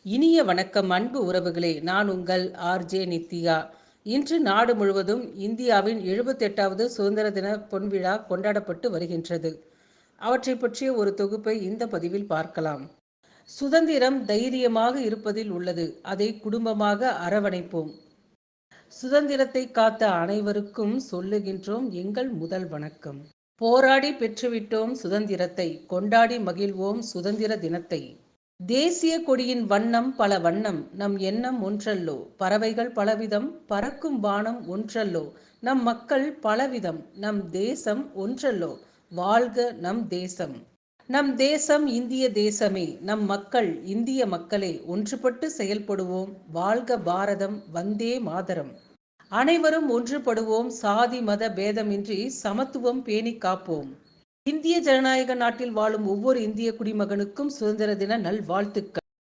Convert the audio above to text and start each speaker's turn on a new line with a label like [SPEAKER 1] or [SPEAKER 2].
[SPEAKER 1] இனிய வணக்கம் அன்பு உறவுகளே, நான் உங்கள் ஆர்ஜே நித்யா. இன்று நாடு முழுவதும் இந்தியாவின் 78வது சுதந்திர தின பொன்விழா கொண்டாடப்பட்டு வருகின்றது. அவற்றை பற்றிய ஒரு தொகுப்பை இந்த பதிவில் பார்க்கலாம். சுதந்திரம் தைரியமாக இருப்பதில் உள்ளது. அதை குடும்பமாக அரவணைப்போம். சுதந்திரத்தை காத்த அனைவருக்கும் சொல்லுகின்றோம் எங்கள் முதல் வணக்கம். போராடி பெற்றுவிட்டோம் சுதந்திரத்தை, கொண்டாடி மகிழ்வோம் சுதந்திர தினத்தை. தேசிய கொடியின் வண்ணம் பல வண்ணம், நம் எண்ணம் ஒன்றல்லோ. பறவைகள் பலவிதம், பறக்கும் வானம் ஒன்றல்லோ. நம் மக்கள் பலவிதம், நம் தேசம் ஒன்றல்லோ. வாழ்க நம் தேசம். நம் தேசம் இந்திய தேசமே, நம் மக்கள் இந்திய மக்களே. ஒன்றுபட்டு செயல்படுவோம். வாழ்க பாரதம், வந்தே மாதரம். அனைவரும் ஒன்றுபடுவோம். சாதி மத பேதமின்றி சமத்துவம் பேணி காப்போம். இந்திய ஜனநாயக நாட்டில் வாழும் ஒவ்வொரு இந்திய குடிமகனுக்கும் சுதந்திர தின நல்வாழ்த்துக்கள்.